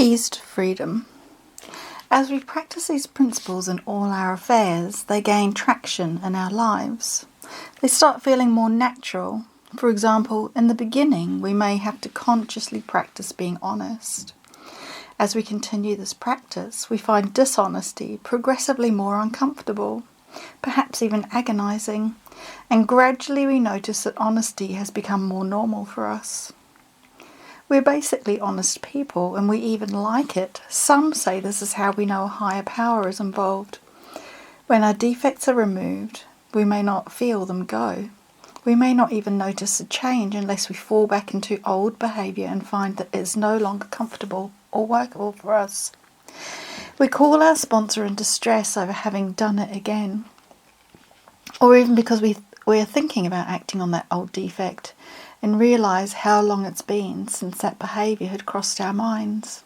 Keys to freedom. As we practice these principles in all our affairs, they gain traction in our lives. They start feeling more natural. For example, in the beginning, we may have to consciously practice being honest. As we continue this practice, we find dishonesty progressively more uncomfortable, perhaps even agonizing, and gradually we notice that honesty has become more normal for us. We're basically honest people, and we even like it. Some say this is how we know a higher power is involved. When our defects are removed, we may not feel them go. We may not even notice a change unless we fall back into old behaviour and find that it is no longer comfortable or workable for us. We call our sponsor in distress over having done it again, or even because we are thinking about acting on that old defect and realise how long it's been since that behaviour had crossed our minds.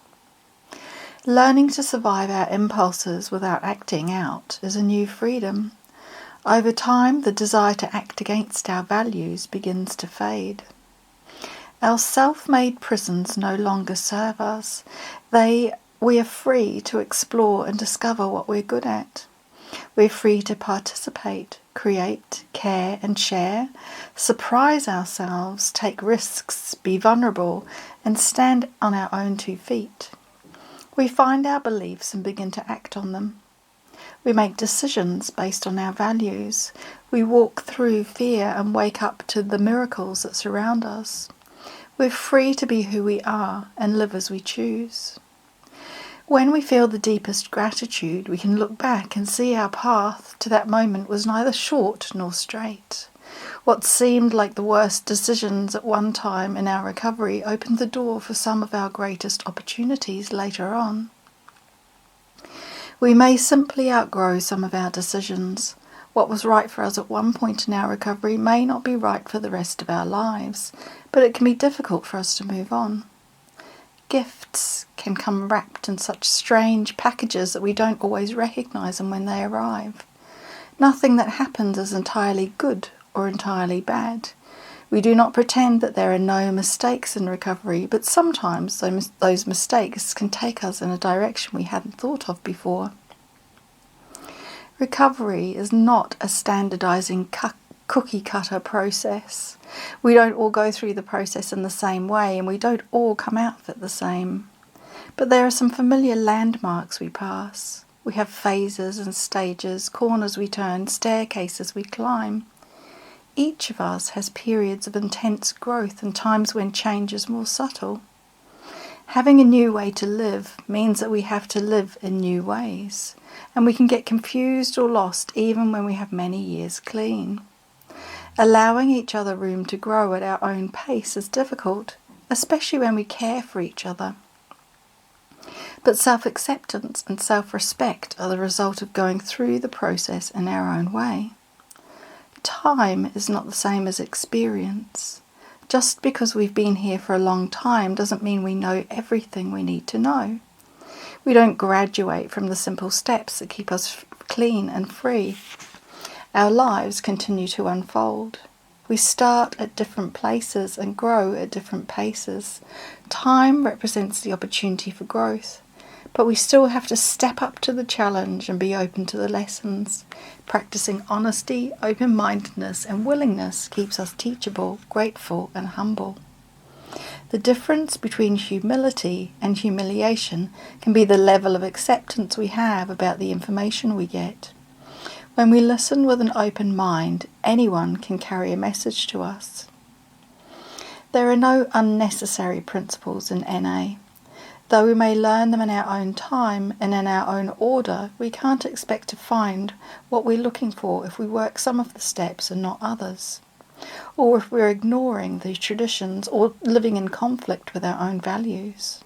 Learning to survive our impulses without acting out is a new freedom. Over time, the desire to act against our values begins to fade. Our self-made prisons no longer serve us. We are free to explore and discover what we're good at. We're free to participate, create, care and share, surprise ourselves, take risks, be vulnerable, and stand on our own 2 feet. We find our beliefs and begin to act on them. We make decisions based on our values. We walk through fear and wake up to the miracles that surround us. We're free to be who we are and live as we choose. When we feel the deepest gratitude, we can look back and see our path to that moment was neither short nor straight. What seemed like the worst decisions at one time in our recovery opened the door for some of our greatest opportunities later on. We may simply outgrow some of our decisions. What was right for us at one point in our recovery may not be right for the rest of our lives, but it can be difficult for us to move on. Gifts can come wrapped in such strange packages that we don't always recognise them when they arrive. Nothing that happens is entirely good or entirely bad. We do not pretend that there are no mistakes in recovery, but sometimes those mistakes can take us in a direction we hadn't thought of before. Recovery is not a standardising cookie-cutter process. We don't all go through the process in the same way, and we don't all come out of it the same. But there are some familiar landmarks we pass. We have phases and stages, corners we turn, staircases we climb. Each of us has periods of intense growth and times when change is more subtle. Having a new way to live means that we have to live in new ways, and we can get confused or lost even when we have many years clean. Allowing each other room to grow at our own pace is difficult, especially when we care for each other. But self-acceptance and self-respect are the result of going through the process in our own way. Time is not the same as experience. Just because we've been here for a long time doesn't mean we know everything we need to know. We don't graduate from the simple steps that keep us clean and free. Our lives continue to unfold. We start at different places and grow at different paces. Time represents the opportunity for growth, but we still have to step up to the challenge and be open to the lessons. Practicing honesty, open-mindedness and willingness keeps us teachable, grateful and humble. The difference between humility and humiliation can be the level of acceptance we have about the information we get. When we listen with an open mind, anyone can carry a message to us. There are no unnecessary principles in NA. Though we may learn them in our own time and in our own order, we can't expect to find what we're looking for if we work some of the steps and not others, or if we're ignoring the traditions or living in conflict with our own values.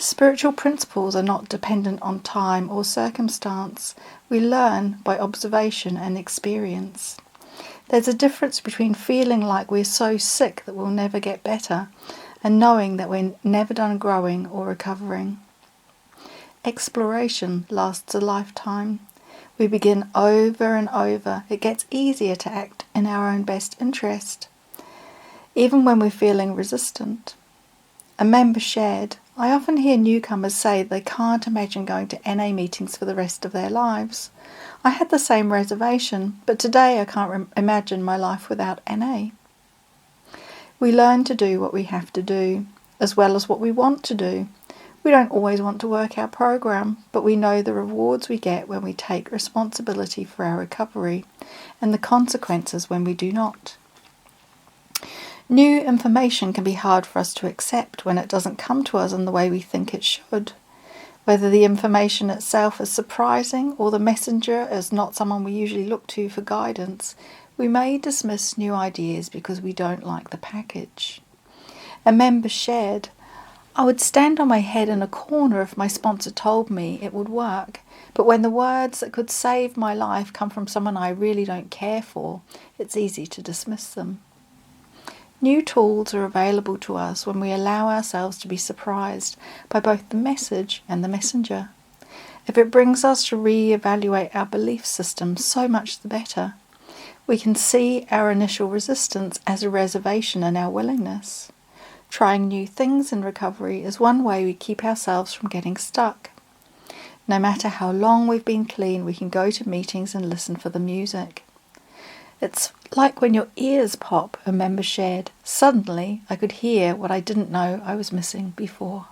Spiritual principles are not dependent on time or circumstance. We learn by observation and experience. There's a difference between feeling like we're so sick that we'll never get better and knowing that we're never done growing or recovering. Exploration lasts a lifetime. We begin over and over. It gets easier to act in our own best interest, even when we're feeling resistant. A member shared, I often hear newcomers say they can't imagine going to NA meetings for the rest of their lives. I had the same reservation, but today I can't imagine my life without NA. We learn to do what we have to do, as well as what we want to do. We don't always want to work our program, but we know the rewards we get when we take responsibility for our recovery, and the consequences when we do not. New information can be hard for us to accept when it doesn't come to us in the way we think it should. Whether the information itself is surprising or the messenger is not someone we usually look to for guidance, we may dismiss new ideas because we don't like the package. A member shared, "I would stand on my head in a corner if my sponsor told me it would work, but when the words that could save my life come from someone I really don't care for, it's easy to dismiss them." New tools are available to us when we allow ourselves to be surprised by both the message and the messenger. If it brings us to re-evaluate our belief system, so much the better. We can see our initial resistance as a reservation in our willingness. Trying new things in recovery is one way we keep ourselves from getting stuck. No matter how long we've been clean, we can go to meetings and listen for the music. It's like when your ears pop, a member shared. Suddenly, I could hear what I didn't know I was missing before.